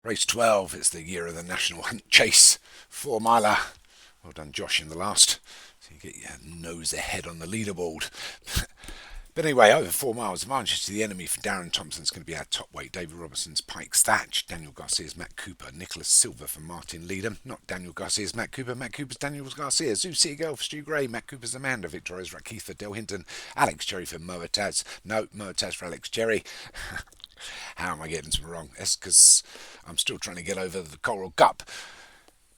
Race 12, it's the year of the National Hunt Chase, 4-miler. Well done, Josh, in the last. So you get your nose ahead on the leaderboard. But anyway, over 4 miles, advantage to the enemy for Darren Thompson's going to be our top weight. David Robertson's Pike's Thatch, Daniel Garcia's Matt Cooper, Nicholas Silver for Martin Leadham, not Daniel Garcia's Matt Cooper's Daniel Garcia, Zoo City Girl for Stu Gray, Matt Cooper's Amanda, Victoria's Rakeith for Del Hinton, Alex Cherry for Moataz, no, Moataz for Alex Cherry. How am I getting this wrong? It's because I'm still trying to get over the Coral Cup.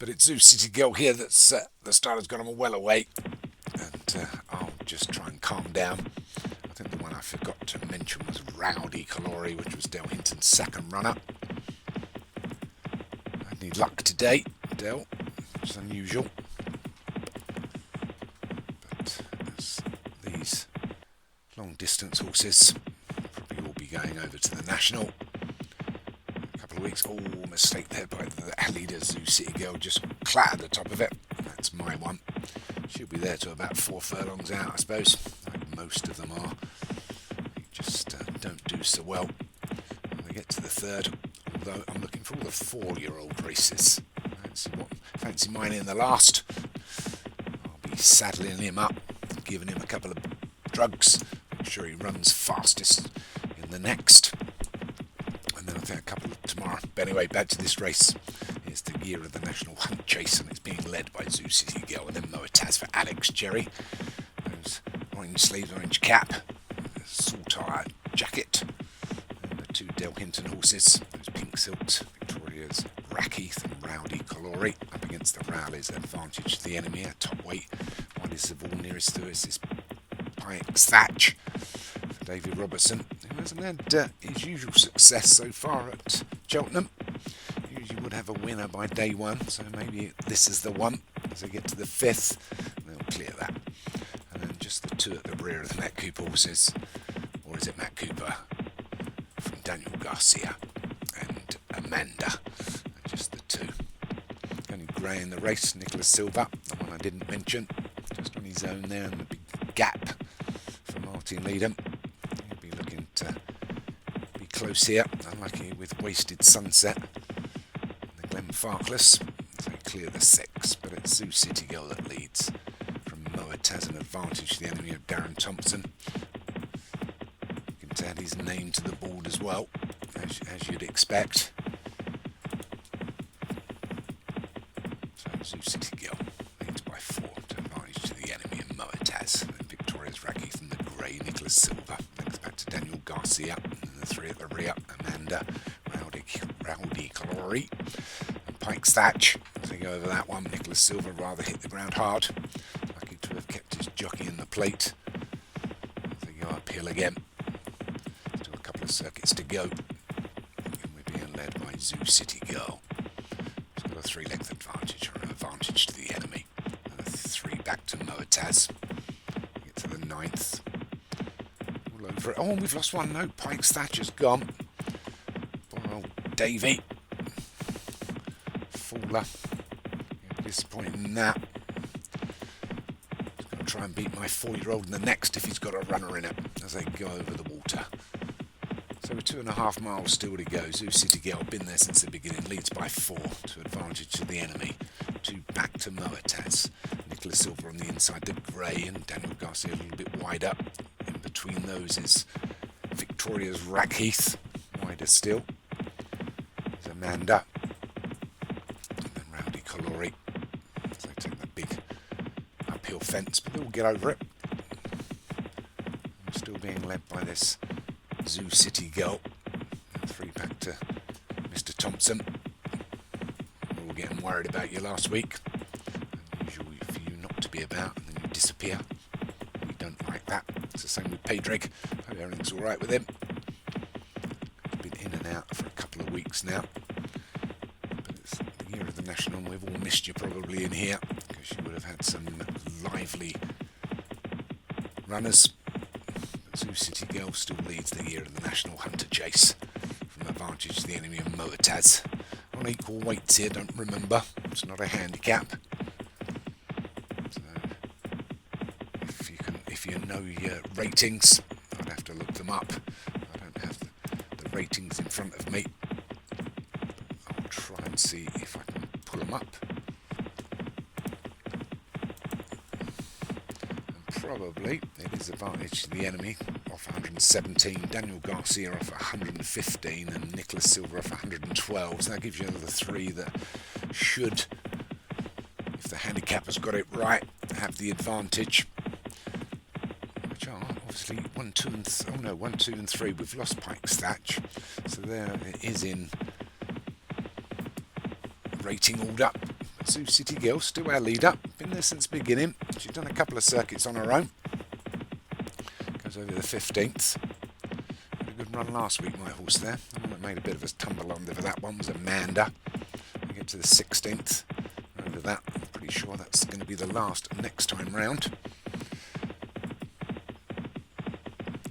But it's Zoo City Girl here that's the starter's got him well away. And I'll just try and calm down. I think the one I forgot to mention was Rowdy Calori, which was Del Hinton's second runner. I need luck today, Del. It's unusual. But these long distance horses probably all be going over to the National. A couple of weeks. Oh, mistake there by the leader, Zoo City Girl. Just clattered the top of it. That's my one. She'll be there to about 4 furlongs out, I suppose. Like most of them are. They just don't do so well when they get to the third. Although I'm looking for all the 4-year-old races. Fancy mine in the last. I'll be saddling him up, giving him a couple of drugs. Make sure he runs fastest in the next. And then I think a couple tomorrow. But anyway, back to this race. It's the year of the National Hunt Chase, and it's being led by Zoo City Girl, and then Moataz for Alex Cherry. Those orange sleeves, orange cap, saltire jacket, and the 2 Del Hinton horses, those pink silks, Victoria's Rakeith and Rowdy Calori, up against the Rowley's advantage to the enemy, a top weight. Widest of all nearest to us is Pike's Thatch for David Robertson, who hasn't had his usual success so far at Cheltenham. Usually would have a winner by day one, so maybe this is the one. As they get to the 5th, they'll clear that. And then just the 2 at the rear of the Matt Cooper horses, or is it Matt Cooper from Daniel Garcia and Amanda? Just the 2. Only grey in the race, Nicholas Silver, the one I didn't mention, just on his own there, and the big gap for Martin Leadham. He'll be looking to be close here, unlucky with Wasted Sunset. Farkless, so clear the 6, but it's Zoo City Girl that leads from Moataz, an advantage to the enemy of Darren Thompson. You can add his name to the board as well, as you'd expect. So Zoo City Girl leads by 4 to advantage to the enemy of Moataz. And Victoria's Rakeith and the grey Nicholas Silver. Next back to Daniel Garcia, and the 3 at the rear, Amanda, Rowdy Calori. Pike's Thatch, as they go over that one, Nicholas Silver rather hit the ground hard. Lucky to have kept his jockey in the plate. As they go uphill again. Still a couple of circuits to go. And we're being led by Zoo City Girl. She's got a 3-length advantage, or an advantage to the enemy. And a 3 back to Moataz. Get to the 9th. All over it. Oh, we've lost one. No, Pike's Thatcher's gone. Poor old Davey. Disappointing in that. He's going to try and beat my 4-year-old in the next if he's got a runner in it as they go over the water. So with 2.5 miles still to go. Zoo City Girl, been there since the beginning, leads by 4 to advantage to the enemy. 2 back to Moataz. Nicholas Silver on the inside, the grey, and Daniel Garcia a little bit wider. In between those is Victoria's Rakeith, wider still. There's Amanda. Calori. So they take that big uphill fence, but they'll get over it. I'm still being led by this Zoo City Girl. 3 back to Mr. Thompson. We're all getting worried about you last week. Unusual for you not to be about, and then you disappear. We don't like that. It's the same with Pedrig. Hope everything's alright with him. He's been in and out for a couple of weeks now. Year of the National, and we've all missed you probably in here because you would have had some lively runners. But Zoo City Girl still leads the year of the National Hunter Chase from advantage to the enemy of Moataz. On equal weights here, don't remember, it's not a handicap. So if you know your ratings, I'd have to look them up. I don't have the ratings in front of me. and see if I can pull them up. And probably it is advantage to the enemy off 117, Daniel Garcia off 115 and Nicholas Silva off 112. So that gives you another three that should, if the handicapper's got it right, have the advantage. Which are obviously 1, 2 and 3. We've lost Pike's Thatch, so there it is in rating order. Zoo City Girl still our leader, been there since the beginning. She's done a couple of circuits on her own. Goes over the 15th. Had a good run last week, my horse there. The one that made a bit of a tumble under for that one was Amanda. We get to the 16th. Over that, I'm pretty sure that's going to be the last next time round.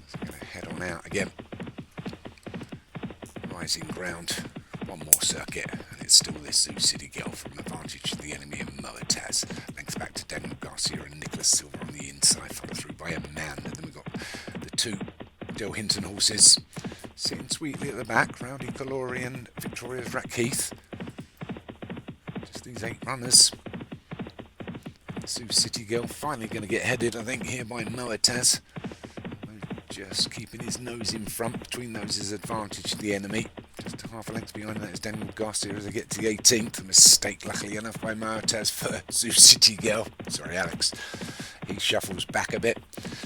So I'm going to head on out again. Rising ground. One more circuit, and it's still this Zoo City Girl from advantage to the enemy and Moataz. Length back to Daniel Garcia and Nicholas Silva on the inside, followed through by Amanda. Then we've got the two Del Hinton horses sitting sweetly at the back, Rowdy Calori and Victoria's Rackheath. Just these 8 runners. Zoo City Girl finally going to get headed, I think, here by Moataz. Just keeping his nose in front. Between those is advantage to the enemy. Just half a length behind that is Daniel Garcia as they get to the 18th. A mistake, luckily enough, by Moataz for Zoo City Girl. Sorry, Alex. He shuffles back a bit.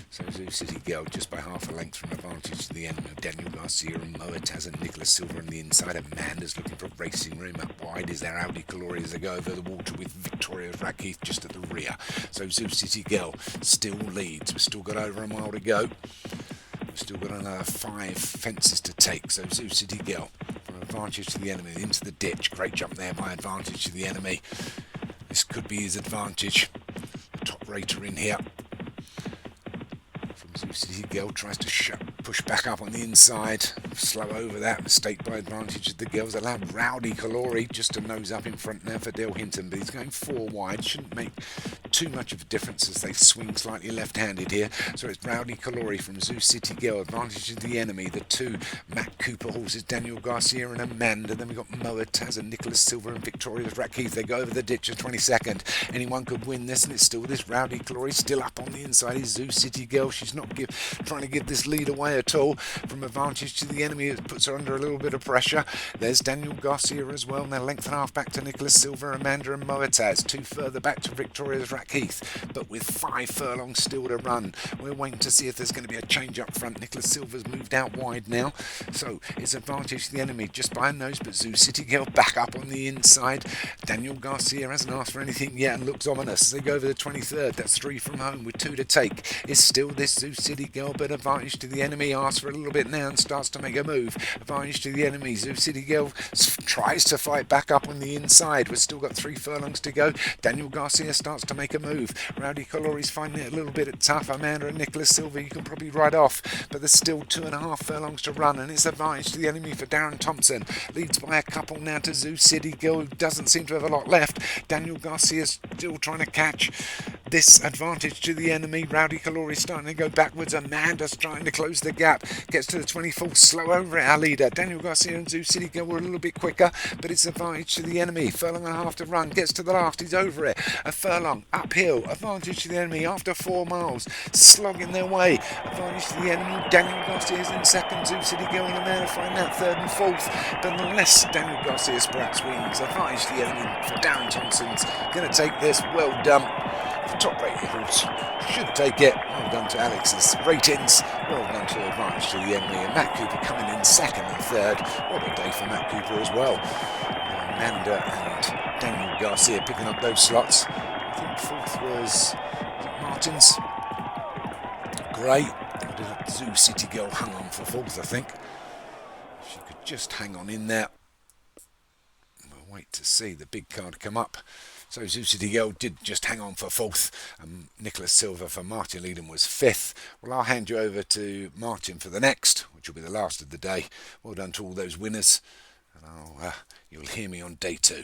So Zoo City Girl just by half a length from advantage to the enemy of Daniel Garcia and Moataz and Nicholas Silva on the inside. Amanda's looking for racing room. Up wide is there Rowdy Calori as they go over the water with Victoria's Rackheath just at the rear. So Zoo City Girl still leads. We've still got over a mile to go. We've still got another 5 fences to take. So Zoo City Girl from advantage to the enemy into the ditch. Great jump there by advantage to the enemy. This could be his advantage. The top rater in here. From Zoo City Girl tries to push back up on the inside. Slow over that. Mistake by advantage of the girls. Allowed Rowdy Calori just to nose up in front now for Del Hinton. But he's going 4 wide. Shouldn't make too much of a difference as they swing slightly left-handed here. So it's Rowdy Calori from Zoo City Girl, advantage of the enemy. The 2 Matt Cooper horses, Daniel Garcia and Amanda. Then we've got Moataz and Nicholas Silva and Victoria's Rackheath. They go over the ditch at 22nd. Anyone could win this, and it's still this Rowdy Calori still up on the inside. Is Zoo City Girl. She's not trying to give this lead away at all. From advantage to the enemy, it puts her under a little bit of pressure. There's Daniel Garcia as well. Now length and a half back to Nicholas Silva, Amanda and Moataz. 2 further back to Victoria's Rackheath, but with 5 furlongs still to run. We're waiting to see if there's going to be a change up front. Nicholas Silva's moved out wide now, so it's advantage to the enemy just by a nose, but Zoo City Girl back up on the inside. Daniel Garcia hasn't asked for anything yet and looks ominous as they go over the 23rd. That's 3 from home with 2 to take. It's still this Zoo City Girl, but advantage to the enemy. Asks for a little bit now and starts to make a move. Advantage to the enemy. Zoo City Girl tries to fight back up on the inside. We've still got 3 furlongs to go. Daniel Garcia starts to make a move. Rowdy Calori's finding it a little bit tough. Amanda and Nicholas Silva you can probably ride off, but there's still 2.5 furlongs to run, and it's advantage to the enemy for Darren Thompson. Leads by a couple now to Zoo City Girl, who doesn't seem to have a lot left. Daniel Garcia's still trying to catch this advantage to the enemy. Rowdy Calori starting to go backwards. Amanda's trying to close the gap. Gets to the 24th, slow over it, our leader. Daniel Garcia and Zoo City Girl were a little bit quicker, but it's advantage to the enemy. Furlong and a half to run. Gets to the last, he's over it. A furlong, uphill. Advantage to the enemy after 4 miles. Slogging their way. Advantage to the enemy. Daniel Garcia's in second. Zoo City Girl and Amanda find that 3rd and 4th. But unless Daniel Garcia's perhaps wins, advantage to the enemy for Darren Thompson's going to take this. Well done. The top rated horse should take it. Well done to Alex's ratings. Well done to advantage to the enemy. And Matt Cooper coming in 2nd and 3rd. What a day for Matt Cooper as well. Amanda and Daniel Garcia picking up those slots. I think 4th was it Martin's. Great. Zoo City Girl hung on for 4th, I think. She could just hang on in there. We'll wait to see the big card come up. So Zoo City Girl did just hang on for 4th. Nicholas Silva for Martin Leedham was 5th. Well, I'll hand you over to Martin for the next, which will be the last of the day. Well done to all those winners. And you'll hear me on day 2.